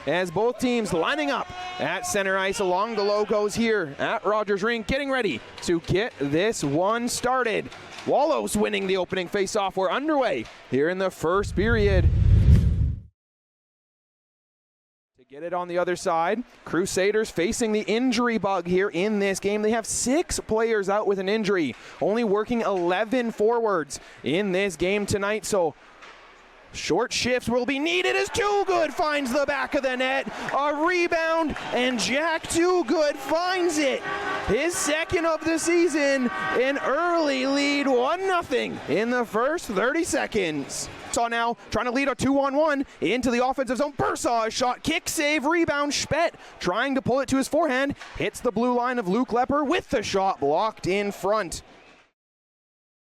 as both teams lining up at center ice along the logos here at Rogers Rink, getting ready to get this one started. Wallows winning the opening face-off. We're underway here in the first period. To get it on the other side, Crusaders facing the injury bug here in this game. They have 6 players out with an injury, only working 11 forwards in this game tonight, so short shifts will be needed as Toogood finds the back of the net. A rebound, and Jack Toogood finds it. His second of the season, an early lead, 1-0 in the first 30 seconds. Saw now trying to lead a 2-on-1 into the offensive zone. Bursaw shot, kick save, rebound. Spett trying to pull it to his forehand. Hits the blue line of Luke Lepper with the shot blocked in front.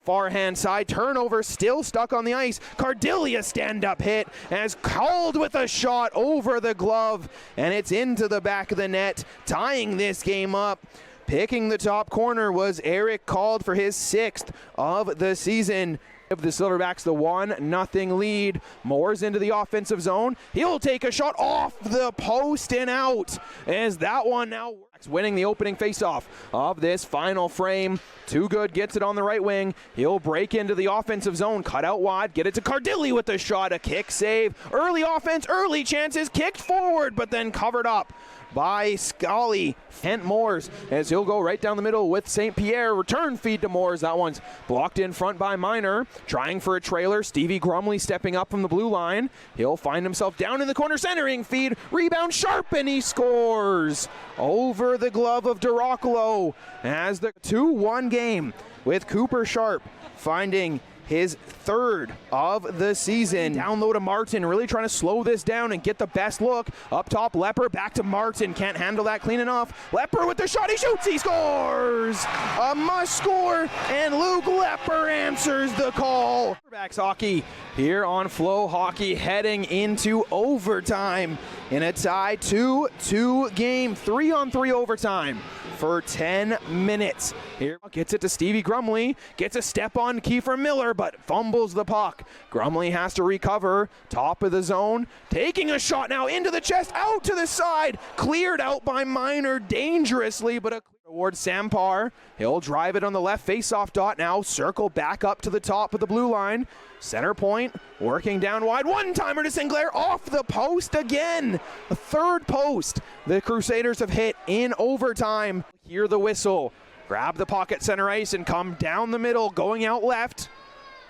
Far hand side, turnover, still stuck on the ice. Cardilia stand-up hit as called with a shot over the glove, and it's into the back of the net, tying this game up. Picking the top corner was Eric Called for his 6th of the season. Of the Silverbacks, the 1-0 lead. Moore's into the offensive zone. He'll take a shot off the post and out, as that one now works, winning the opening faceoff of this final frame. Toogood gets it on the right wing. He'll break into the offensive zone, cut out wide, get it to Cardilli with the shot, a kick save. Early offense, early chances, kicked forward, but then covered up by Scully. Kent Moores, as he'll go right down the middle with St. Pierre. Return feed to Moores. That one's blocked in front by Minor. Trying for a trailer. Stevie Grumley stepping up from the blue line. He'll find himself down in the corner, centering feed. Rebound Sharp, and he scores over the glove of DeRoccolo as the 2-1 game with Cooper Sharp finding his 3rd of the season. Down low to Martin, really trying to slow this down and get the best look. Up top, Lepper, back to Martin, can't handle that clean enough. Lepper with the shot, he shoots, he scores! A must score, and Luke Lepper answers the call. Silverbacks hockey here on Flow Hockey, heading into overtime in a tie 2-2 game, 3-on-3 overtime for 10 minutes. Here gets it to Stevie Grumley, gets a step on Kiefer Miller, but fumbles the puck. Grumley has to recover, top of the zone, taking a shot now into the chest, out to the side, cleared out by Minor dangerously, but a towards Sampar. He'll drive it on the left face-off dot now, circle back up to the top of the blue line. Center point, working down wide, one-timer to Sinclair, off the post again. A 3rd post the Crusaders have hit in overtime. Hear the whistle, grab the puck at center ice and come down the middle, going out left.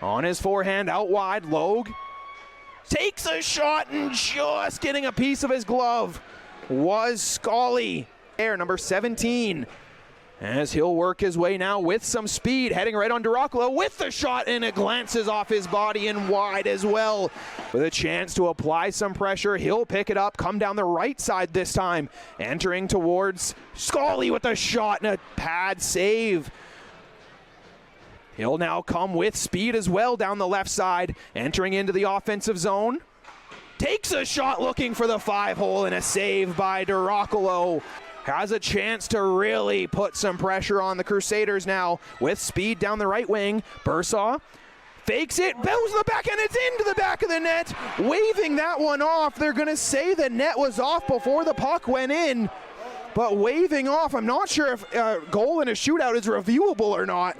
On his forehand, out wide, Logue takes a shot, and just getting a piece of his glove was Scully. There, number 17. As he'll work his way now with some speed, heading right on DeRoccolo with the shot, and it glances off his body and wide as well. With a chance to apply some pressure, he'll pick it up, come down the right side this time, entering towards Scully with a shot and a pad save. He'll now come with speed as well down the left side, entering into the offensive zone. Takes a shot looking for the 5-hole, and a save by DeRoccolo. Has a chance to really put some pressure on the Crusaders now with speed down the right wing. Bursaw fakes it, bounces the back, and it's into the back of the net. Waving that one off. They're going to say the net was off before the puck went in, but waving off. I'm not sure if a goal in a shootout is reviewable or not.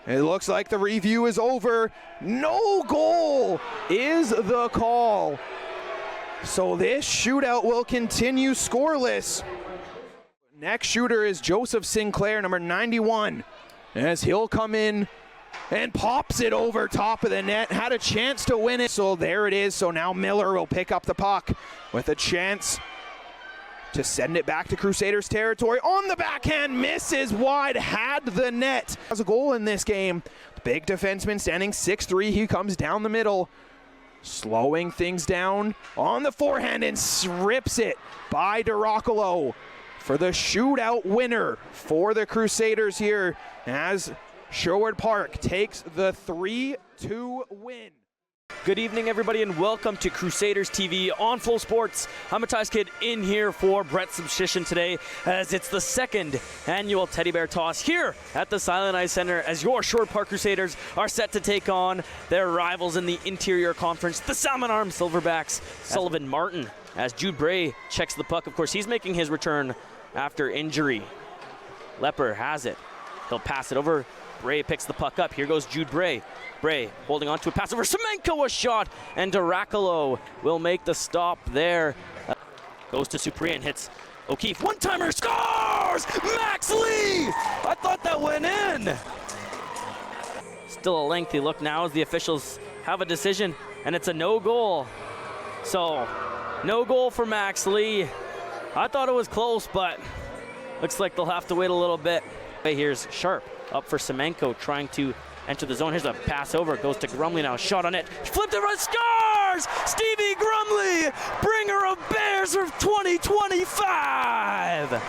It looks like the review is over. No goal is the call. So this shootout will continue scoreless. Next shooter is Joseph Sinclair, number 91, as he'll come in and pops it over top of the net. Had a chance to win it, so there it is. So now Miller will pick up the puck with a chance to send it back to Crusaders territory. On the backhand, misses wide, had the net. Has a goal in this game. Big defenseman standing 6'3", he comes down the middle, slowing things down on the forehand and rips it by DeRoccolo for the shootout winner for the Crusaders here as Sherwood Park takes the 3-2 win. Good evening, everybody, and welcome to Crusaders TV on Flow Sports. I'm Matthias Kidd in here for Brett's substitution today, as it's the second annual Teddy Bear Toss here at the Silent Ice Center, as your Sherwood Park Crusaders are set to take on their rivals in the Interior Conference, the Salmon Arm Silverbacks. Sullivan Martin, as Jude Bray checks the puck. Of course, he's making his return after injury. Lepper has it. He'll pass it over. Bray picks the puck up. Here goes Jude Bray. Bray holding on to a pass over. Semenko a shot, and Duracolo will make the stop there. Goes to Suprian, hits O'Keefe. One-timer, scores! Max Lee! I thought that went in. Still a lengthy look now as the officials have a decision, and it's a no goal. So, no goal for Max Lee. I thought it was close, but looks like they'll have to wait a little bit. Here's Sharp up for Semenko, trying to enter the zone. Here's a pass over. It goes to Grumley now. Shot on it. Flipped it right. Scores! Stevie Grumley, bringer of Bears for 2025.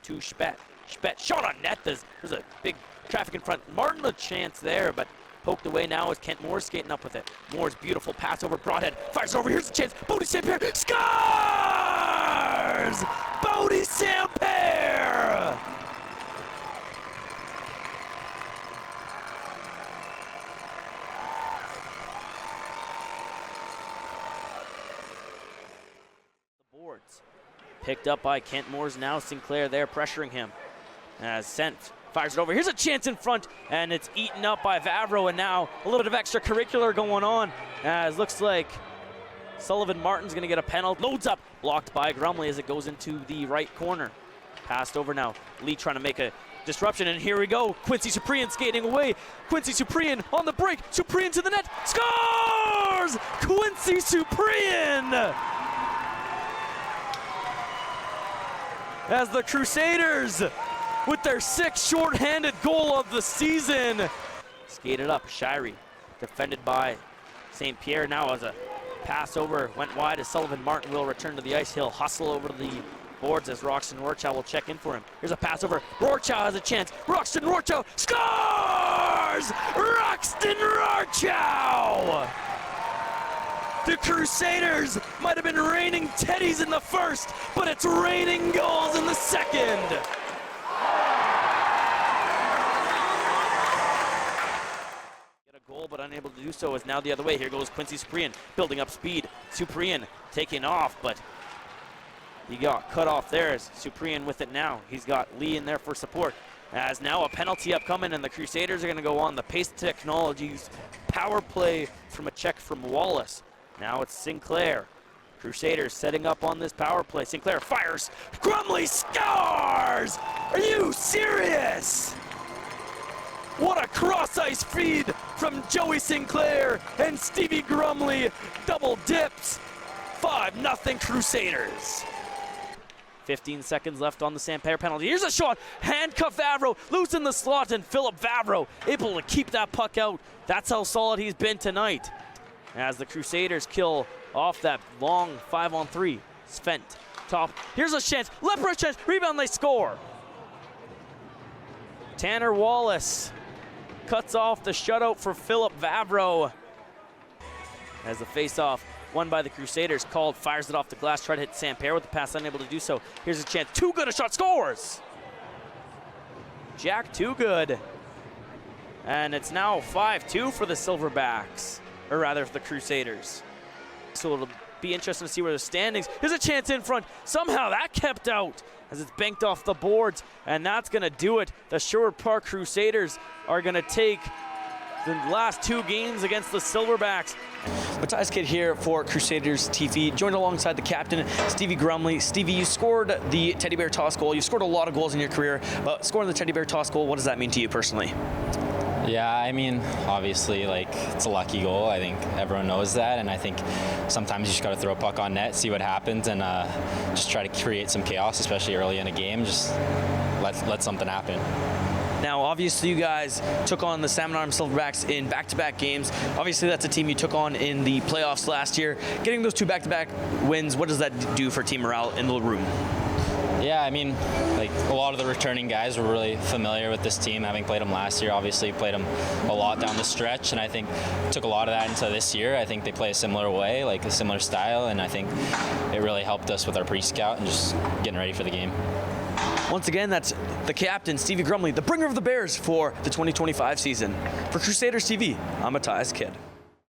To Spett. Spett shot on net. There's a big traffic in front. Martin a chance there, but poked away now as Kent Moore's skating up with it. Moore's beautiful pass over Broadhead. Fires over. Here's the chance. Bodie Saint-Pierre scores! Bodie Saint-Pierre! The boards. Picked up by Kent Moore's now. Sinclair there pressuring him. As Sent fires it over. Here's a chance in front, and it's eaten up by Vavro, and now a little bit of extracurricular going on, as looks like Sullivan Martin's going to get a penalty. Loads up, blocked by Grumley as it goes into the right corner. Passed over now. Lee trying to make a disruption, and here we go. Quincy Suprian skating away. Quincy Suprian on the break. Suprian to the net. Scores! Quincy Suprian! As the Crusaders, with their sixth shorthanded goal of the season. Skated up, Shirey, defended by St. Pierre. Now as a pass over, went wide as Sullivan Martin will return to the ice. He'll hustle over to the boards as Roxton Rorchow will check in for him. Here's a pass over. Rorchow has a chance. Roxton Rorchow scores! Roxton Rorchow! The Crusaders might have been raining teddies in the first, but it's raining goals in the second. Get a goal, but unable to do so is now the other way. Here goes Quincy Suprian, building up speed. Suprian taking off, but he got cut off there as Suprian with it now. He's got Lee in there for support. As now a penalty upcoming, and the Crusaders are going to go on the Pace Technologies power play from a check from Wallace. Now it's Sinclair. Crusaders setting up on this power play. Sinclair fires. Grumley scores! Are you serious? What a cross-ice feed from Joey Sinclair, and Stevie Grumley double dips. 5-0 Crusaders. 15 seconds left on the Saint-Pierre penalty. Here's a shot. Handcuff Vavro. Loose in the slot, and Philip Vavro able to keep that puck out. That's how solid he's been tonight. As the Crusaders kill off that long 5-on-3. Svent, top. Here's a chance. Lepper's chance. Rebound, they score. Tanner Wallace cuts off the shutout for Philip Vavro. As the face-off won by the Crusaders called, fires it off the glass, tried to hit Saint-Pierre with the pass, unable to do so. Here's a chance. Too good a shot, scores! Jack Too Good. And it's now 5-2 for the Silverbacks. Or rather, for the Crusaders. So it'll be interesting to see where the standings. Here's a chance in front. Somehow that kept out as it's banked off the boards, and that's going to do it. The Sherwood Park Crusaders are going to take the last two games against the Silverbacks. Matthias Kidd here for Crusaders TV, joined alongside the captain, Stevie Grumley. Stevie, you scored the Teddy Bear Toss goal. You scored a lot of goals in your career, but scoring the Teddy Bear Toss goal, what does that mean to you personally? Yeah, I mean, obviously, like, it's a lucky goal. I think everyone knows that, and I think sometimes you just got to throw a puck on net, see what happens, and just try to create some chaos, especially early in a game. Just let something happen. Now, obviously, you guys took on the Salmon Arm Silverbacks in back-to-back games. Obviously, that's a team you took on in the playoffs last year. Getting those 2 back-to-back wins, what does that do for team morale in the room? Yeah, I mean, like, a lot of the returning guys were really familiar with this team, having played them last year. Obviously, played them a lot down the stretch, and I think took a lot of that into this year. I think they play a similar way, like a similar style, and I think it really helped us with our pre-scout and just getting ready for the game. Once again, that's the captain, Stevie Grumley, the bringer of the Bears for the 2025 season. For Crusaders TV, I'm Matthias Kidd.